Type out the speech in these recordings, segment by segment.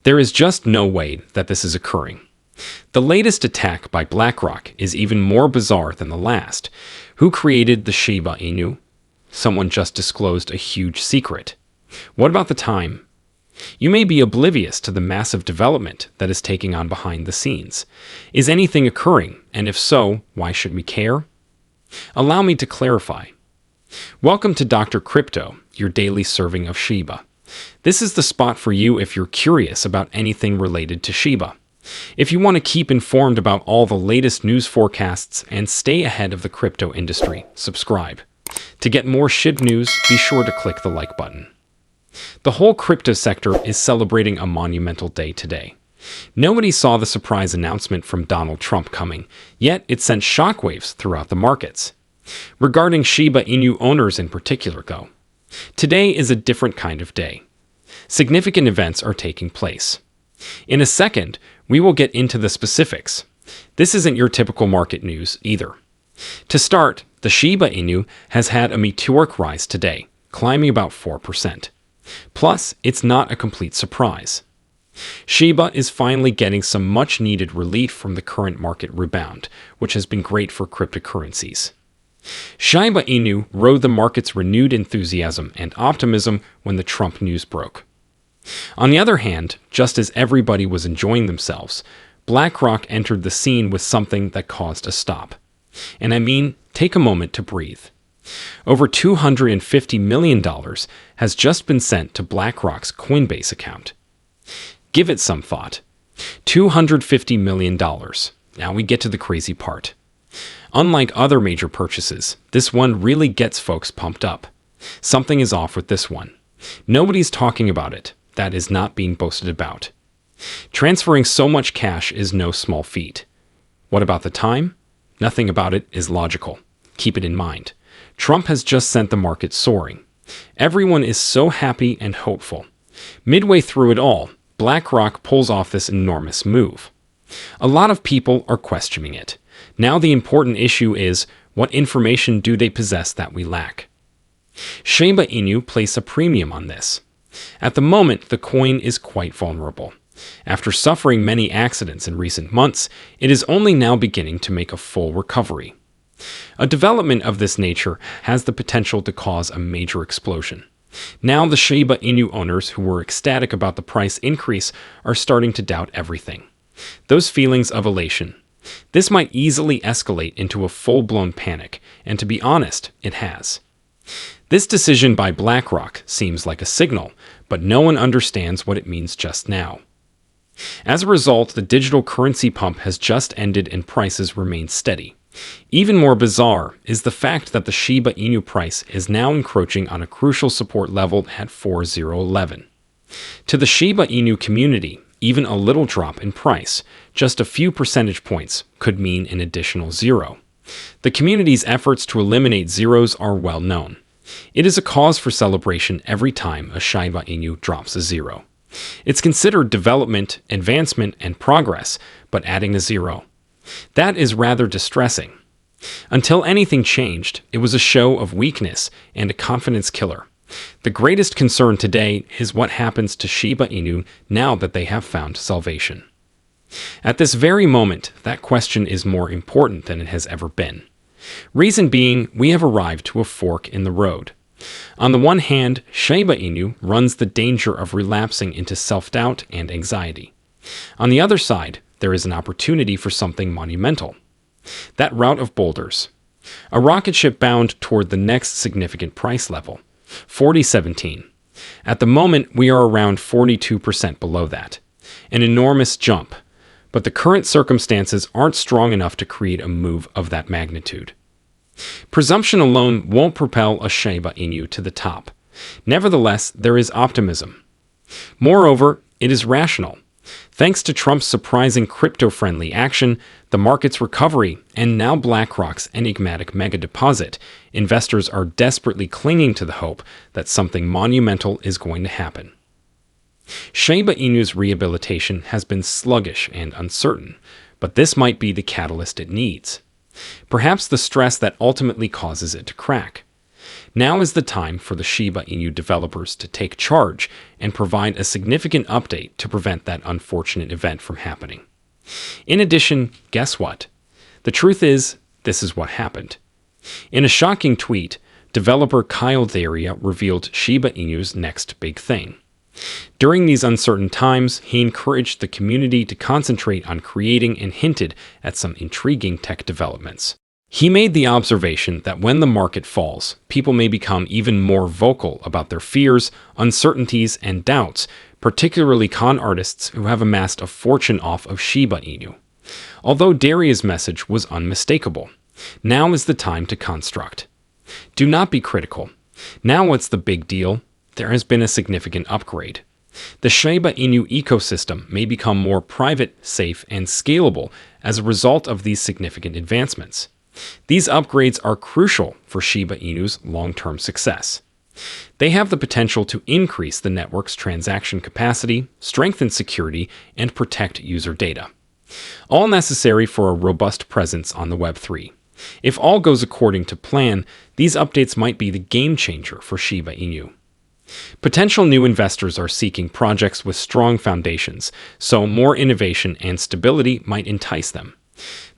There is just no way that this is occurring. The latest attack by Blackrock is even more bizarre than the last. Who created the Shiba Inu? Someone just disclosed a huge secret. What about the time? You may be oblivious to the massive development that is taking on behind the scenes. Is anything occurring? And if so, why should we care? Allow me to clarify. Welcome to Dr. Crypto, your daily serving of Shiba. This is the spot for you if you're curious about anything related to Shiba. If you want to keep informed about all the latest news forecasts and stay ahead of the crypto industry, subscribe. To get more Shib news, be sure to click the like button. The whole crypto sector is celebrating a monumental day today. Nobody saw the surprise announcement from Donald Trump coming, yet it sent shockwaves throughout the markets. Regarding Shiba Inu owners in particular, though, today is a different kind of day. Significant events are taking place. In a second, we will get into the specifics. This isn't your typical market news either. To start, the Shiba Inu has had a meteoric rise today, climbing about 4%. Plus, it's not a complete surprise. Shiba is finally getting some much-needed relief from the current market rebound, which has been great for cryptocurrencies. Shiba Inu rode the market's renewed enthusiasm and optimism when the Trump news broke. On the other hand, just as everybody was enjoying themselves, Blackrock entered the scene with something that caused a stop. And I mean, take a moment to breathe. Over $250 million has just been sent to Blackrock's Coinbase account. Give it some thought. $250 million. Now we get to the crazy part. Unlike other major purchases, this one really gets folks pumped up. Something is off with this one. Nobody's talking about it. That is not being boasted about. Transferring so much cash is no small feat. What about the time? Nothing about it is logical. Keep it in mind. Trump has just sent the market soaring. Everyone is so happy and hopeful. Midway through it all, BlackRock pulls off this enormous move. A lot of people are questioning it. Now the important issue is, what information do they possess that we lack? Shiba Inu place a premium on this. At the moment, the coin is quite vulnerable. After suffering many accidents in recent months, it is only now beginning to make a full recovery. A development of this nature has the potential to cause a major explosion. Now the Shiba Inu owners who were ecstatic about the price increase are starting to doubt everything. Those feelings of elation. This might easily escalate into a full-blown panic, and to be honest, it has. This decision by BlackRock seems like a signal, but no one understands what it means just now. As a result, the digital currency pump has just ended and prices remain steady. Even more bizarre is the fact that the Shiba Inu price is now encroaching on a crucial support level at 4011. To the Shiba Inu community, even a little drop in price, just a few percentage points, could mean an additional zero. The community's efforts to eliminate zeros are well known. It is a cause for celebration every time a Shiba Inu drops a zero. It's considered development, advancement, and progress, but adding a zero. That is rather distressing. Until anything changed, it was a show of weakness and a confidence killer. The greatest concern today is what happens to Shiba Inu now that they have found salvation. At this very moment, that question is more important than it has ever been. Reason being, we have arrived to a fork in the road. On the one hand, Shiba Inu runs the danger of relapsing into self-doubt and anxiety. On the other side, there is an opportunity for something monumental. That route of boulders. A rocket ship bound toward the next significant price level, 4017. At the moment, we are around 42% below that. An enormous jump. But the current circumstances aren't strong enough to create a move of that magnitude. Presumption alone won't propel a Shiba Inu to the top. Nevertheless, there is optimism. Moreover, it is rational. Thanks to Trump's surprising crypto-friendly action, the market's recovery, and now BlackRock's enigmatic mega deposit, investors are desperately clinging to the hope that something monumental is going to happen. Shiba Inu's rehabilitation has been sluggish and uncertain, but this might be the catalyst it needs. Perhaps the stress that ultimately causes it to crack. Now is the time for the Shiba Inu developers to take charge and provide a significant update to prevent that unfortunate event from happening. In addition, guess what? The truth is, this is what happened. In a shocking tweet, developer Kyle Daria revealed Shiba Inu's next big thing. During these uncertain times, he encouraged the community to concentrate on creating and hinted at some intriguing tech developments. He made the observation that when the market falls, people may become even more vocal about their fears, uncertainties, and doubts, particularly con artists who have amassed a fortune off of Shiba Inu. Although Daria's message was unmistakable, now is the time to construct. Do not be critical. Now what's the big deal? There has been a significant upgrade. The Shiba Inu ecosystem may become more private, safe, and scalable as a result of these significant advancements. These upgrades are crucial for Shiba Inu's long-term success. They have the potential to increase the network's transaction capacity, strengthen security, and protect user data. All necessary for a robust presence on the Web3. If all goes according to plan, these updates might be the game changer for Shiba Inu. Potential new investors are seeking projects with strong foundations, so more innovation and stability might entice them.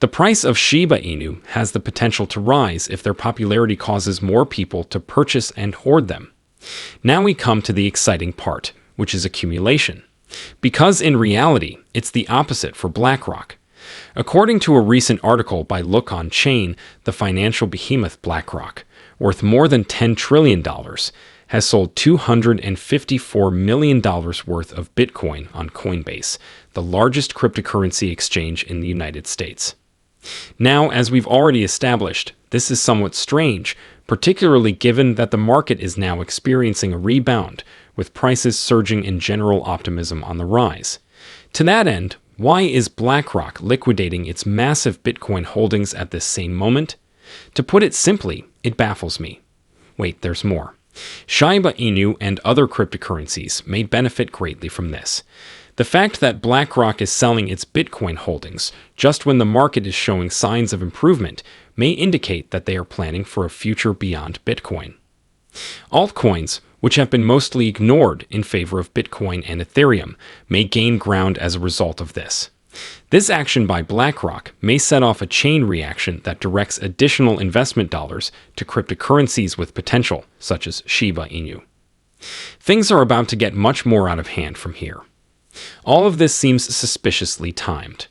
The price of Shiba Inu has the potential to rise if their popularity causes more people to purchase and hoard them. Now we come to the exciting part, which is accumulation. Because in reality, it's the opposite for Blackrock. According to a recent article by Look On Chain, the financial behemoth Blackrock, worth more than $10 trillion, has sold $254 million worth of Bitcoin on Coinbase, the largest cryptocurrency exchange in the United States. Now, as we've already established, this is somewhat strange, particularly given that the market is now experiencing a rebound, with prices surging and general optimism on the rise. To that end, why is Blackrock liquidating its massive Bitcoin holdings at this same moment? To put it simply, it baffles me. Wait, there's more. Shiba Inu and other cryptocurrencies may benefit greatly from this. The fact that BlackRock is selling its Bitcoin holdings just when the market is showing signs of improvement may indicate that they are planning for a future beyond Bitcoin. Altcoins, which have been mostly ignored in favor of Bitcoin and Ethereum, may gain ground as a result of this. This action by BlackRock may set off a chain reaction that directs additional investment dollars to cryptocurrencies with potential, such as Shiba Inu. Things are about to get much more out of hand from here. All of this seems suspiciously timed.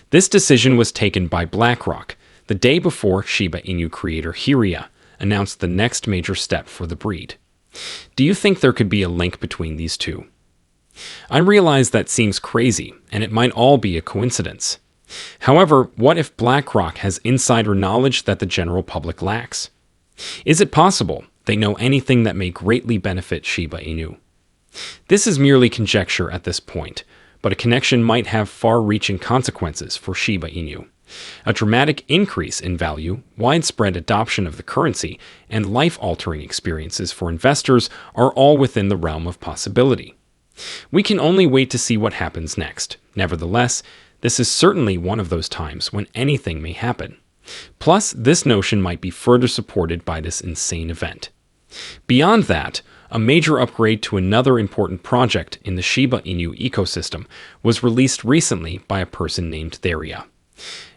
This decision was taken by BlackRock the day before Shiba Inu creator Hiria announced the next major step for the breed. Do you think there could be a link between these two? I realize that seems crazy, and it might all be a coincidence. However, what if BlackRock has insider knowledge that the general public lacks? Is it possible they know anything that may greatly benefit Shiba Inu? This is merely conjecture at this point, but a connection might have far-reaching consequences for Shiba Inu. A dramatic increase in value, widespread adoption of the currency, and life-altering experiences for investors are all within the realm of possibility. We can only wait to see what happens next. Nevertheless, this is certainly one of those times when anything may happen. Plus, this notion might be further supported by this insane event. Beyond that, a major upgrade to another important project in the Shiba Inu ecosystem was released recently by a person named Daria.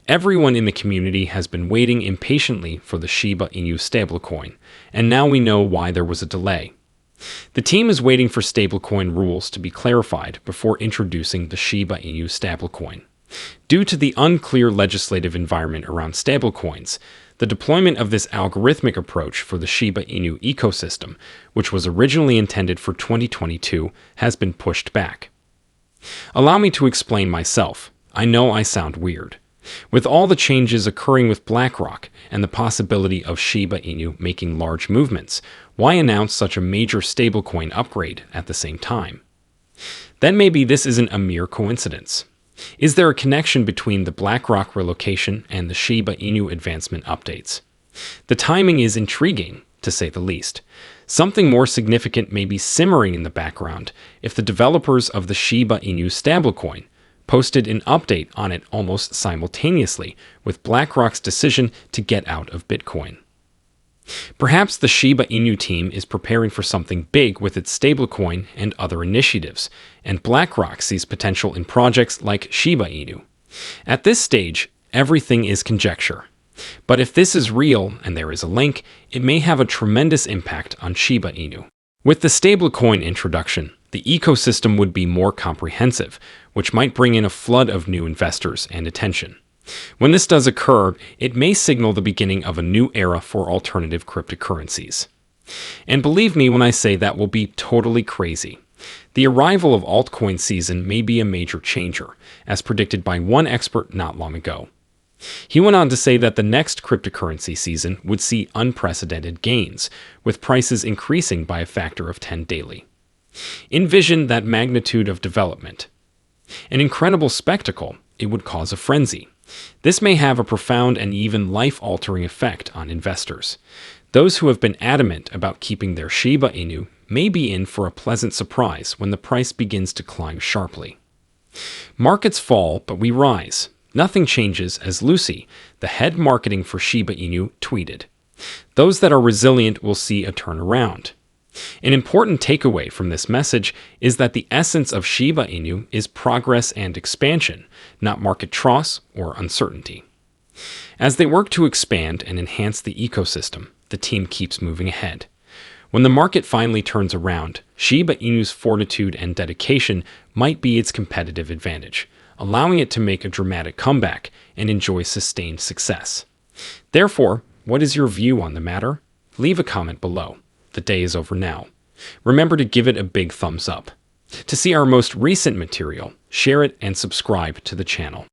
Everyone in the community has been waiting impatiently for the Shiba Inu stablecoin, and now we know why there was a delay. The team is waiting for stablecoin rules to be clarified before introducing the Shiba Inu stablecoin. Due to the unclear legislative environment around stablecoins, the deployment of this algorithmic approach for the Shiba Inu ecosystem, which was originally intended for 2022, has been pushed back. Allow me to explain myself. I know I sound weird. With all the changes occurring with BlackRock and the possibility of Shiba Inu making large movements, why announce such a major stablecoin upgrade at the same time? Then maybe this isn't a mere coincidence. Is there a connection between the BlackRock relocation and the Shiba Inu advancement updates? The timing is intriguing, to say the least. Something more significant may be simmering in the background if the developers of the Shiba Inu stablecoin posted an update on it almost simultaneously with BlackRock's decision to get out of Bitcoin. Perhaps the Shiba Inu team is preparing for something big with its stablecoin and other initiatives, and Blackrock sees potential in projects like Shiba Inu. At this stage, everything is conjecture. But if this is real and there is a link, it may have a tremendous impact on Shiba Inu. With the stablecoin introduction, the ecosystem would be more comprehensive, which might bring in a flood of new investors and attention. When this does occur, it may signal the beginning of a new era for alternative cryptocurrencies. And believe me when I say that will be totally crazy. The arrival of altcoin season may be a major changer, as predicted by one expert not long ago. He went on to say that the next cryptocurrency season would see unprecedented gains, with prices increasing by a factor of 10 daily. Envision that magnitude of development. An incredible spectacle, it would cause a frenzy. This may have a profound and even life-altering effect on investors. Those who have been adamant about keeping their Shiba Inu may be in for a pleasant surprise when the price begins to climb sharply. Markets fall, but we rise. Nothing changes, as Lucy, the head marketing for Shiba Inu, tweeted. Those that are resilient will see a turnaround. An important takeaway from this message is that the essence of Shiba Inu is progress and expansion, not market troughs or uncertainty. As they work to expand and enhance the ecosystem, the team keeps moving ahead. When the market finally turns around, Shiba Inu's fortitude and dedication might be its competitive advantage, allowing it to make a dramatic comeback and enjoy sustained success. Therefore, what is your view on the matter? Leave a comment below. The day is over now. Remember to give it a big thumbs up. To see our most recent material, share it and subscribe to the channel.